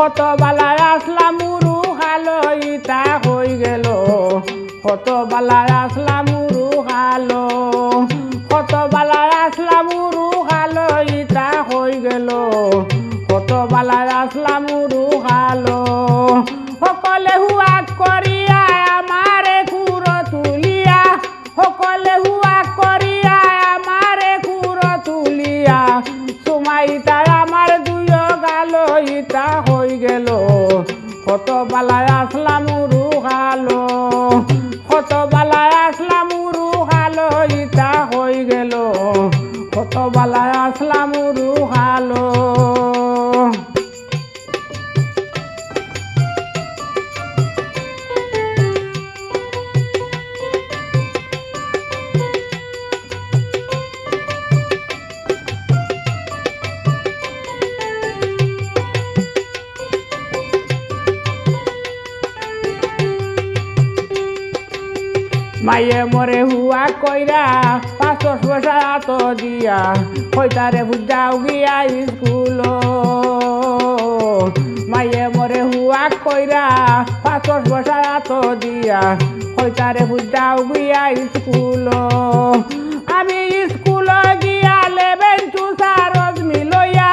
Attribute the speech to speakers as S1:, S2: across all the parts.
S1: কত বালায় আসলাম উরু খালো ইতা হই গেল কত বালায় আসলাম উরু খালো কত বালায় আসলাম উরু খালো ইতা হই গেল কত বালায় আসলাম উরু খালো সকলে হুয়া করিয়া আমারে কুর তুলিয়া সকলে হুয়া করিয়া আমারে কুর তুলিয়া সুমাইতা আমার দুয় গালো ইতা হই গেল কত বালায় আসলাম উরু খালো কত বালায় আসলাম উরু খালো ইতা হই গেল কত বালায় আসলাম উরু খালো মায়ে মরে হুয়া কইরা 500 পয়সা তো দিয়া হইতারে বুঝাও গিয়া স্কুল মায়ে মরে হুয়া কইরা 500 পয়সা তো দিয়া হইতারে বুঝাও গিয়া স্কুল আমি স্কুল গিয়া লেবেন চুসারজ মিলইয়া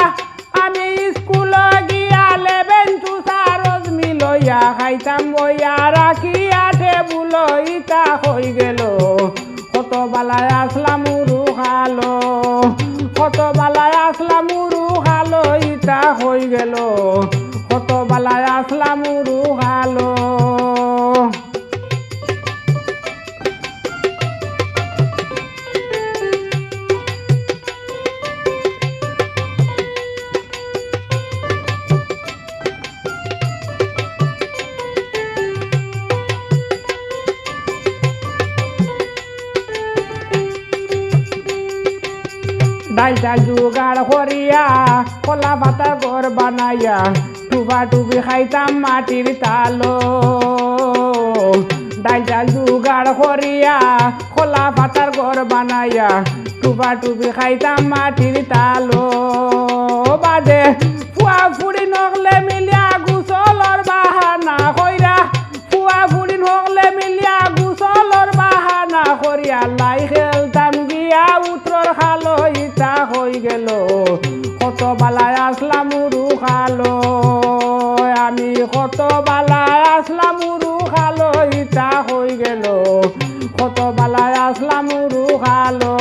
S1: আমি স্কুল গিয়া লেবেন চুসারজ মিলইয়া খাইতাম বইয়া রাখিয়া টেবুল ইতা হই গেল কত বালায় আসলাম উরু খালো কত বালায় আসলাম উরু খালো ইতা হই গেল কত বালায় আসলাম উরু খালো ডাইটা জোগাড় করিয়া কলা পাতার ঘর বানাইয়া টুপা টুপি খাইতাম মাটির তালো ডাইটা জোগাড় করিয়া কলা পাতার ঘর বানাইয়া টুপা টুপি খাইতাম মাটির তালো বাদে ফুয়া ফুড়ি নকলে মিলিয়া গুসলর বাহানা কইরা ফুয়া ফুড়ি নকলে মিলিয়া গুসলর বাহানা করিয়া লাই খেলতাম গিয়া উত্তর খালো ইতা হই গেল কত বালায় আসলাম উরু খালো আমি কত বালায় আসলাম উরু খালো ইতা হই গেল কত বালায় আসলাম উরু খালো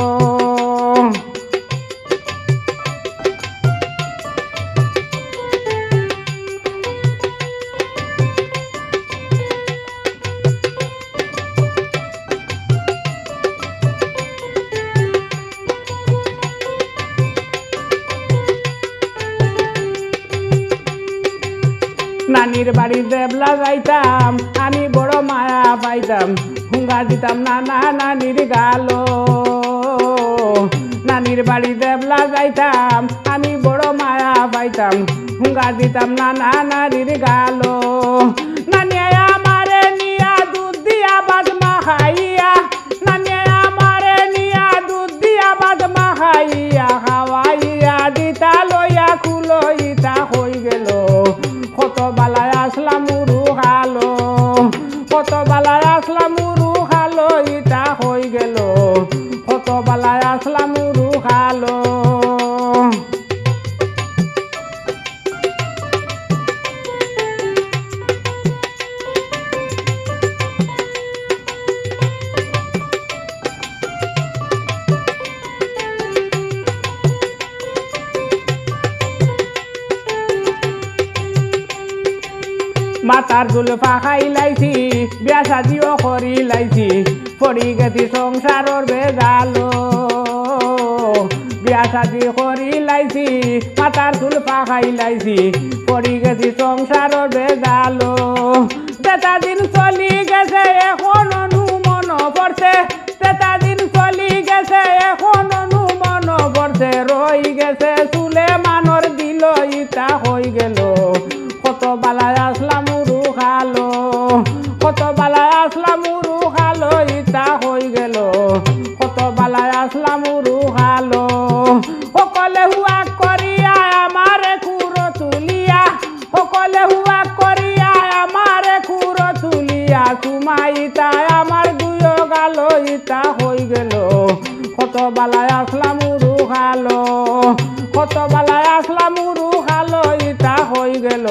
S1: নানির বাড়ি দেবলা যাইতাম আমি বড় মায়া পাইতাম হুঙ্গা দিতাম নানা নানির গালো নানির বাড়ি দেবলা যাইতাম আমি বড় মায়া পাইতাম হুঙ্গা দিতাম নানা নানির গালো নানি আমারে নিয়া দুধ দিয়া বাদ মাখাইয়া নানি আমারে নিয়া দুধ দিয়া বাদ মাখাইয়া খাওয়াইয়া দিতা লইয়া খুলো ইতা হই গেল কত বালায় আসলাম উরু খালো কত বালায় আসলাম উরু খালো ইতা হই গেল কত বালায় আসলাম উরু খালো মাতার জুলফা খাই লাইছি বিয়া সাদিও করি লাইছি পড়ি গেছি সংসারর বেজালো বিয়া সাদি করি লাইছি মাতার জুলফা খাই লাইছি পড়ি গেছি সংসারর বেজালো তেতা দিন চলি গেছে এখন অনু মন পড়ছে তেতা দিন চলি গেছে এখন অনু মন পড়ছে রই গেছে চুলে মানর দিল ইতা হই গেল কত বালায় আসলাম উরু খালো কত বালায় আসলাম উরু খালো ইতা হই গেল কত বালায় আসলাম উরু খালো সকলে হুয়া করিয়া আমারে কুর তুলিয়া সকলে ইতা হয়ে গেল কত বালায় আসলাম উরু খালো কত বালায় আসলাম উরু খালো ইতা হয়ে গেল